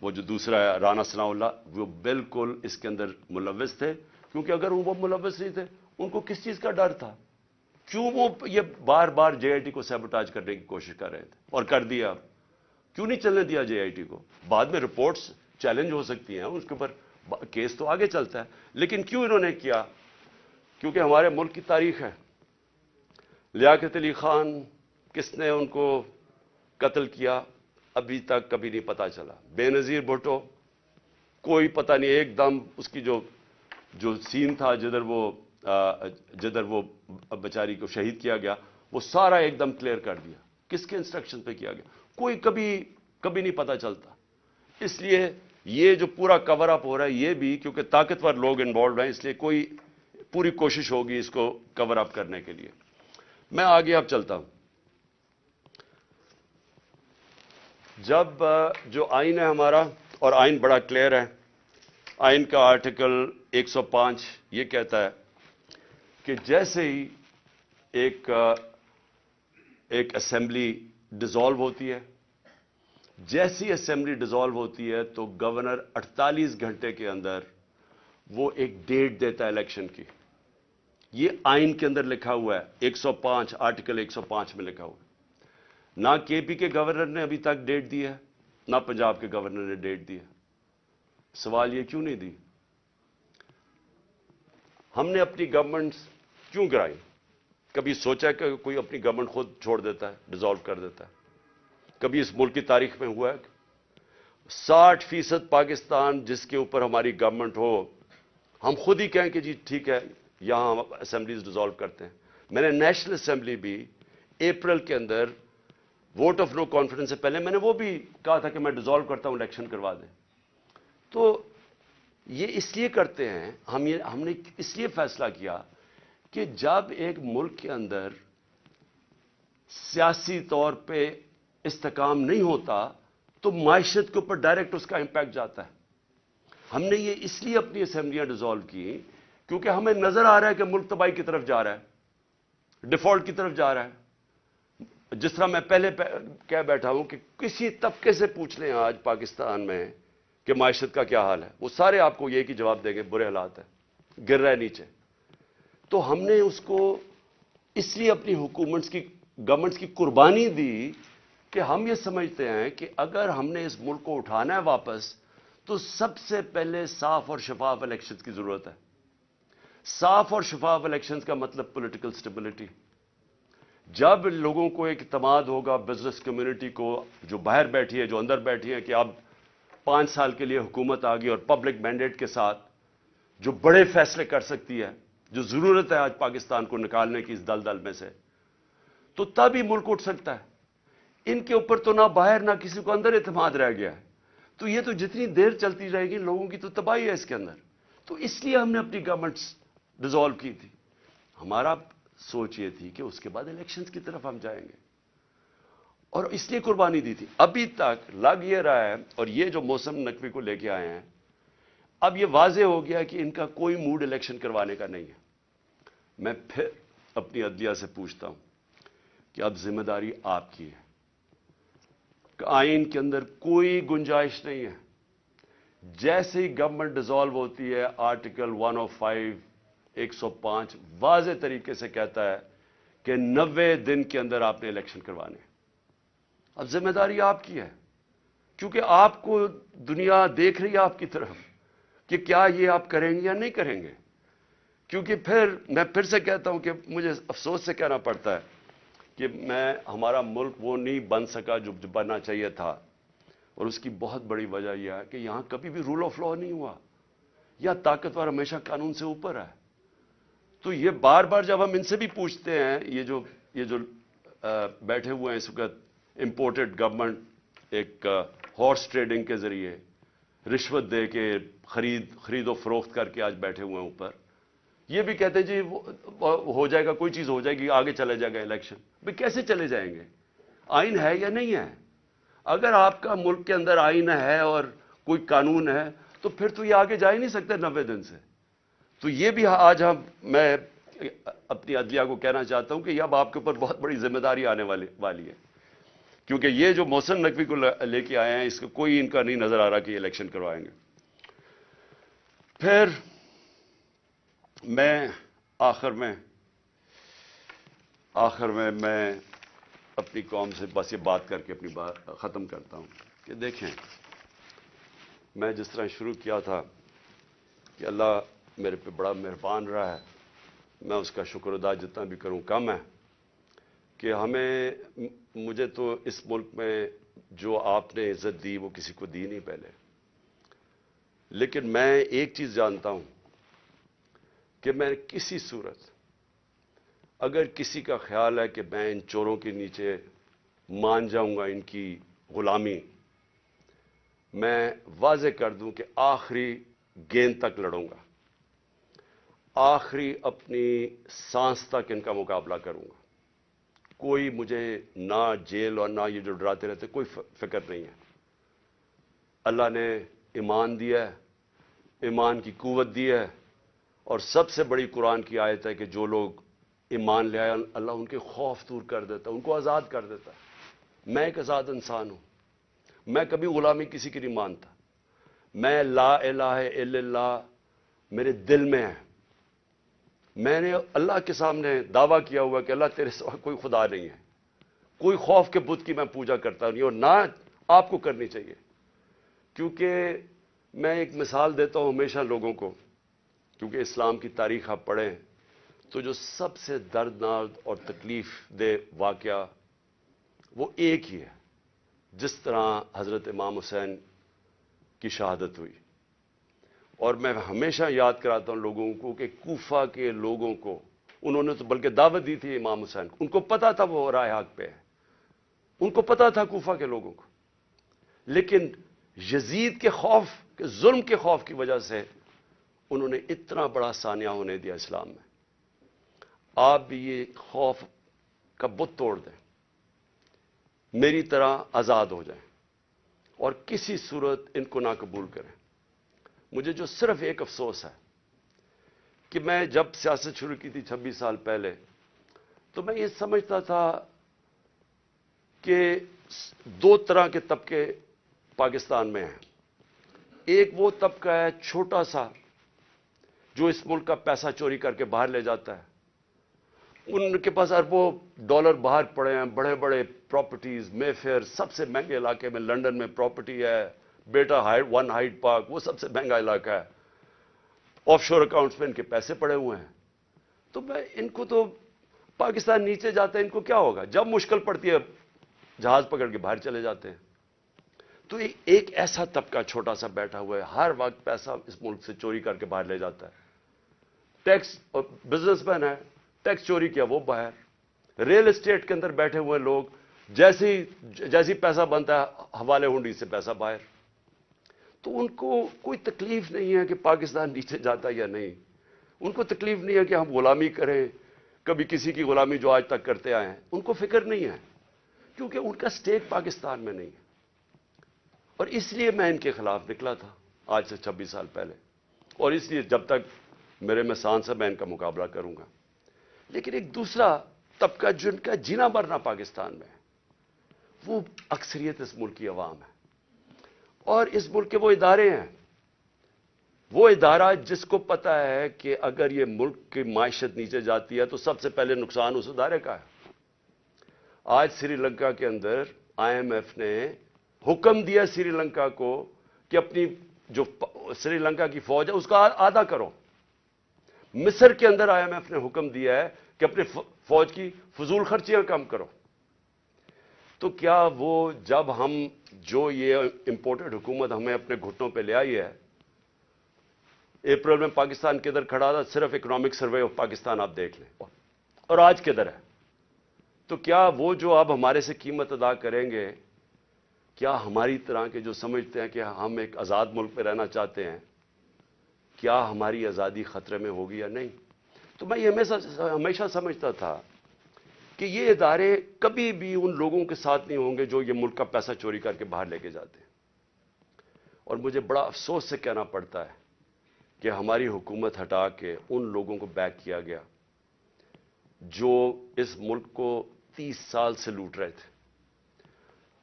وہ جو دوسرا ہے رانا ثناء اللہ, وہ بالکل اس کے اندر ملوث تھے. کیونکہ اگر وہ ملوث نہیں تھے, ان کو کس چیز کا ڈر تھا؟ کیوں وہ یہ بار بار جے آئی ٹی کو سیبوٹاج کرنے کی کوشش کر رہے تھے, اور کر دیا. کیوں نہیں چلنے دیا جے آئی ٹی کو؟ بعد میں رپورٹس چیلنج ہو سکتی ہیں, اس کے اوپر کیس تو آگے چلتا ہے, لیکن کیوں انہوں نے کیا؟ کیونکہ ہمارے ملک کی تاریخ ہے. لیاقت علی خان کس نے ان کو قتل کیا ابھی تک کبھی نہیں پتا چلا. بے نظیر بھٹو کوئی پتہ نہیں, ایک دم اس کی جو سین تھا جدھر وہ بیچاری کو شہید کیا گیا, وہ سارا ایک دم کلیئر کر دیا. کس کے انسٹرکشن پہ کیا گیا کوئی کبھی نہیں پتا چلتا. اس لیے یہ جو پورا کور اپ ہو رہا ہے, یہ بھی کیونکہ طاقتور لوگ انوالوڈ ہیں, اس لیے کوئی پوری کوشش ہوگی اس کو کور اپ کرنے کے لیے. میں آگے اب چلتا ہوں. جب جو آئین ہے ہمارا, اور آئین بڑا کلیئر ہے, آئین کا آرٹیکل 105 یہ کہتا ہے کہ جیسے ہی ایک اسمبلی ڈیزالو ہوتی ہے, جیسی اسمبلی ڈیزالو ہوتی ہے تو گورنر 48 گھنٹے کے اندر وہ ایک ڈیٹ دیتا ہے الیکشن کی. یہ آئین کے اندر لکھا ہوا ہے, 105 آرٹیکل 105 میں لکھا ہوا ہے. نہ کے پی کے گورنر نے ابھی تک ڈیٹ دی ہے, نہ پنجاب کے گورنر نے ڈیٹ دی ہے. سوال یہ کیوں نہیں دی؟ ہم نے اپنی گورنمنٹ کیوں گرائی؟ کبھی سوچا کہ کوئی اپنی گورنمنٹ خود چھوڑ دیتا ہے, ڈیزالو کر دیتا ہے؟ کبھی اس ملک کی تاریخ میں ہوا ہے؟ 60% پاکستان جس کے اوپر ہماری گورنمنٹ ہو, ہم خود ہی کہیں کہ جی ٹھیک ہے یہاں ہم اسمبلیز ڈیزالو کرتے ہیں. میں نے نیشنل اسمبلی بھی اپریل کے اندر ووٹ آف نو کانفیڈنس سے پہلے میں نے وہ بھی کہا تھا کہ میں ڈیزالو کرتا ہوں, الیکشن کروا دیں. تو یہ اس لیے کرتے ہیں, ہم نے اس لیے فیصلہ کیا کہ جب ایک ملک کے اندر سیاسی طور پہ استحکام نہیں ہوتا تو معیشت کے اوپر ڈائریکٹ اس کا امپیکٹ جاتا ہے. ہم نے یہ اس لیے اپنی اسمبلیاں ڈیزالو کی کیونکہ ہمیں نظر آ رہا ہے کہ ملک تباہی کی طرف جا رہا ہے, ڈیفالٹ کی طرف جا رہا ہے. جس طرح میں پہلے کہہ بیٹھا ہوں کہ کسی طبقے سے پوچھ لیں آج پاکستان میں کہ معیشت کا کیا حال ہے, وہ سارے آپ کو یہ کی جواب دیں گے برے حالات ہیں, گر رہا ہے نیچے. تو ہم نے اس کو اس لیے اپنی گورنمنٹس کی قربانی دی کہ ہم یہ سمجھتے ہیں کہ اگر ہم نے اس ملک کو اٹھانا ہے واپس تو سب سے پہلے صاف اور شفاف الیکشنز کی ضرورت ہے. صاف اور شفاف الیکشنز کا مطلب پولیٹیکل سٹیبلٹی. جب لوگوں کو ایک اعتماد ہوگا, بزنس کمیونٹی کو جو باہر بیٹھی ہے, جو اندر بیٹھی ہے, کہ اب 5 سال کے لیے حکومت آ گئی اور پبلک مینڈیٹ کے ساتھ جو بڑے فیصلے کر سکتی ہے, جو ضرورت ہے آج پاکستان کو نکالنے کی اس دلدل میں سے, تو تب ہی ملک اٹھ سکتا ہے. ان کے اوپر تو نہ باہر نہ کسی کو اندر اعتماد رہ گیا ہے. تو یہ تو جتنی دیر چلتی رہے گی لوگوں کی تو تباہی ہے اس کے اندر. تو اس لیے ہم نے اپنی گورنمنٹس ڈیزالو کی تھی. ہمارا سوچ یہ تھی کہ اس کے بعد الیکشنز کی طرف ہم جائیں گے, اور اس لیے قربانی دی تھی. ابھی تک لگ یہ رہا ہے, اور یہ جو محسن نقوی کو لے کے آئے ہیں, اب یہ واضح ہو گیا کہ ان کا کوئی موڈ الیکشن کروانے کا نہیں ہے. میں پھر اپنی عدلیہ سے پوچھتا ہوں کہ اب ذمہ داری آپ کی ہے کہ آئین کے اندر کوئی گنجائش نہیں ہے. جیسے ہی گورنمنٹ ڈیزالو ہوتی ہے آرٹیکل 105 105 واضح طریقے سے کہتا ہے کہ 90 دن کے اندر آپ نے الیکشن کروانے. اب ذمہ داری آپ کی ہے کیونکہ آپ کو دنیا دیکھ رہی ہے آپ کی طرف کہ کیا یہ آپ کریں گے یا نہیں کریں گے. کیونکہ میں پھر سے کہتا ہوں کہ مجھے افسوس سے کہنا پڑتا ہے کہ ہمارا ملک وہ نہیں بن سکا جو بننا چاہیے تھا. اور اس کی بہت بڑی وجہ یہ ہے کہ یہاں کبھی بھی رول آف لا نہیں ہوا. یا طاقتور ہمیشہ قانون سے اوپر ہے. تو یہ بار بار جب ہم ان سے بھی پوچھتے ہیں یہ جو بیٹھے ہوئے ہیں اس وقت امپورٹڈ گورنمنٹ ایک ہارس ٹریڈنگ کے ذریعے رشوت دے کے خرید و فروخت کر کے آج بیٹھے ہوئے ہیں اوپر, یہ بھی کہتے ہیں جی ہو جائے گا, کوئی چیز ہو جائے گی, آگے چلے جائے گا الیکشن. بھئی کیسے چلے جائیں گے؟ آئین ہے یا نہیں ہے؟ اگر آپ کا ملک کے اندر آئین ہے اور کوئی قانون ہے تو پھر تو یہ آگے جا ہی نہیں سکتے 90 دن سے. تو یہ بھی آج میں اپنی عدلیہ کو کہنا چاہتا ہوں کہ اب آپ کے اوپر بہت بڑی ذمہ داری آنے والی ہے, کیونکہ یہ جو محسن نقوی کو لے کے آئے ہیں اس کو کوئی ان کا نہیں نظر آ رہا کہ یہ الیکشن کروائیں گے. پھر میں آخر میں اپنی قوم سے بس یہ بات کر کے اپنی بات ختم کرتا ہوں کہ دیکھیں, میں جس طرح شروع کیا تھا کہ اللہ میرے پہ بڑا مہربان رہا ہے, میں اس کا شکر ادا جتنا بھی کروں کم ہے کہ مجھے تو اس ملک میں جو آپ نے عزت دی وہ کسی کو دی نہیں پہلے. لیکن میں ایک چیز جانتا ہوں کہ میں کسی صورت اگر کسی کا خیال ہے کہ میں ان چوروں کے نیچے مان جاؤں گا ان کی غلامی, میں واضح کر دوں کہ آخری گیند تک لڑوں گا, آخری اپنی سانس تک ان کا مقابلہ کروں گا. کوئی مجھے نہ جیل اور نہ یہ جو ڈراتے رہتے کوئی فکر نہیں ہے. اللہ نے ایمان دیا ہے, ایمان کی قوت دی ہے, اور سب سے بڑی قرآن کی آیت ہے کہ جو لوگ ایمان لے آئے اللہ ان کے خوف دور کر دیتا ہے, ان کو آزاد کر دیتا ہے. میں ایک آزاد انسان ہوں, میں کبھی غلامی کسی کی نہیں مانتا. میں لا الہ الا اللہ میرے دل میں ہے. میں نے اللہ کے سامنے دعویٰ کیا ہوا کہ اللہ تیرے سوا کوئی خدا نہیں ہے, کوئی خوف کے بت کی میں پوجا کرتا نہیں, اور نہ آپ کو کرنی چاہیے. کیونکہ میں ایک مثال دیتا ہوں ہمیشہ لوگوں کو, کیونکہ اسلام کی تاریخ آپ پڑھیں تو جو سب سے دردناک اور تکلیف دہ واقعہ وہ ایک ہی ہے, جس طرح حضرت امام حسین کی شہادت ہوئی. اور میں ہمیشہ یاد کراتا ہوں لوگوں کو کہ کوفہ کے لوگوں کو انہوں نے تو بلکہ دعوت دی تھی امام حسین کو, ان کو پتا تھا وہ رائے حق پہ ہے, ان کو پتا تھا کوفہ کے لوگوں کو, لیکن یزید کے خوف کے ظلم کے خوف کی وجہ سے انہوں نے اتنا بڑا سانیہ ہونے دیا اسلام میں. آپ بھی یہ خوف کا بت توڑ دیں, میری طرح آزاد ہو جائیں, اور کسی صورت ان کو نہ قبول کریں. مجھے جو صرف ایک افسوس ہے کہ میں جب سیاست شروع کی تھی 26 سال پہلے تو میں یہ سمجھتا تھا کہ 2 طرح کے طبقے پاکستان میں ہیں. ایک وہ طبقہ ہے چھوٹا سا جو اس ملک کا پیسہ چوری کر کے باہر لے جاتا ہے, ان کے پاس اربوں ڈالر باہر پڑے ہیں, بڑے بڑے پراپرٹیز, مے فیئر سب سے مہنگے علاقے میں لنڈن میں پراپرٹی ہے, بیٹا ون ہائیڈ پارک وہ سب سے مہنگا علاقہ ہے, آف شور اکاؤنٹس میں ان کے پیسے پڑے ہوئے ہیں. تو میں ان کو تو پاکستان نیچے جاتا ہے ان کو کیا ہوگا, جب مشکل پڑتی ہے جہاز پکڑ کے باہر چلے جاتے ہیں. تو ایک ایسا طبقہ چھوٹا سا بیٹھا ہوا ہے, ہر وقت پیسہ اس ملک سے چوری کر کے باہر لے جاتا ہے. ٹیکس بزنس مین ہے, ٹیکس چوری کیا وہ باہر. ریل اسٹیٹ کے اندر بیٹھے ہوئے لوگ جیسی پیسہ بنتا ہے حوالے ہنڈی سے پیسہ باہر. تو ان کو کوئی تکلیف نہیں ہے کہ پاکستان نیچے جاتا یا نہیں, ان کو تکلیف نہیں ہے کہ ہم غلامی کریں, کبھی کسی کی غلامی جو آج تک کرتے آئے ہیں ان کو فکر نہیں ہے, کیونکہ ان کا سٹیک پاکستان میں نہیں ہے. اور اس لیے میں ان کے خلاف نکلا تھا آج سے 26 سال پہلے, اور اس لیے جب تک میرے میں سانس ہے میں ان کا مقابلہ کروں گا. لیکن ایک دوسرا طبقہ جن کا جینا مرنا پاکستان میں وہ اکثریت اس ملک کی عوام ہے. اور اس ملک کے وہ ادارے ہیں، وہ ادارہ جس کو پتا ہے کہ اگر یہ ملک کی معیشت نیچے جاتی ہے تو سب سے پہلے نقصان اس ادارے کا ہے. آج سری لنکا کے اندر آئی ایم ایف نے حکم دیا سری لنکا کو کہ اپنی جو سری لنکا کی فوج ہے اس کا آدھا کرو. مصر کے اندر آئی ایم ایف نے حکم دیا ہے کہ اپنی فوج کی فضول خرچیاں کم کرو. تو کیا وہ جب ہم جو یہ امپورٹڈ حکومت ہمیں اپنے گھٹنوں پہ لے آئی ہے، اپریل میں پاکستان کدھر کھڑا تھا، صرف اکنامک سروے آف پاکستان آپ دیکھ لیں، اور آج کدھر ہے. تو کیا وہ جو اب ہمارے سے قیمت ادا کریں گے، کیا ہماری طرح کے جو سمجھتے ہیں کہ ہم ایک آزاد ملک میں رہنا چاہتے ہیں، کیا ہماری آزادی خطرے میں ہوگی یا نہیں؟ تو میں یہ ہمیشہ سمجھتا تھا کہ یہ ادارے کبھی بھی ان لوگوں کے ساتھ نہیں ہوں گے جو یہ ملک کا پیسہ چوری کر کے باہر لے کے جاتے ہیں. اور مجھے بڑا افسوس سے کہنا پڑتا ہے کہ ہماری حکومت ہٹا کے ان لوگوں کو بیک کیا گیا جو اس ملک کو 30 سال سے لوٹ رہے تھے.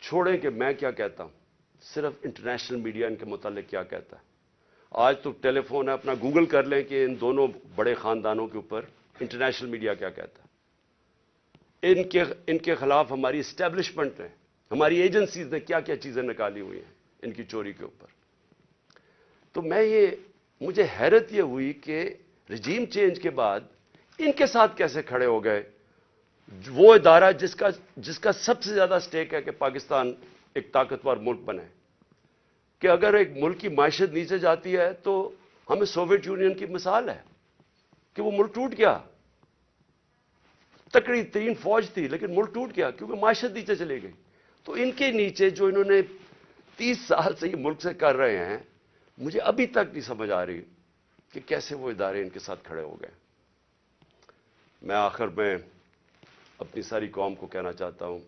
چھوڑیں کہ میں کیا کہتا ہوں، صرف انٹرنیشنل میڈیا ان کے متعلق کیا کہتا ہے. آج تو ٹیلی فون ہے، اپنا گوگل کر لیں کہ ان دونوں بڑے خاندانوں کے اوپر انٹرنیشنل میڈیا کیا کہتا ہے. ان کے خلاف ہماری اسٹیبلشمنٹ نے، ہماری ایجنسیز نے کیا کیا چیزیں نکالی ہوئی ہیں ان کی چوری کے اوپر. تو مجھے حیرت یہ ہوئی کہ رجیم چینج کے بعد ان کے ساتھ کیسے کھڑے ہو گئے وہ ادارہ جس کا سب سے زیادہ سٹیک ہے کہ پاکستان ایک طاقتور ملک بنے. کہ اگر ایک ملک کی معیشت نیچے جاتی ہے تو ہمیں سوویت یونین کی مثال ہے کہ وہ ملک ٹوٹ گیا، تکڑی ترین فوج تھی لیکن ملک ٹوٹ گیا کیونکہ معیشت نیچے چلے گئی. تو ان کے نیچے جو انہوں نے 30 سال سے یہ ملک سے کر رہے ہیں، مجھے ابھی تک نہیں سمجھ آ رہی کہ کیسے وہ ادارے ان کے ساتھ کھڑے ہو گئے. میں آخر میں اپنی ساری قوم کو کہنا چاہتا ہوں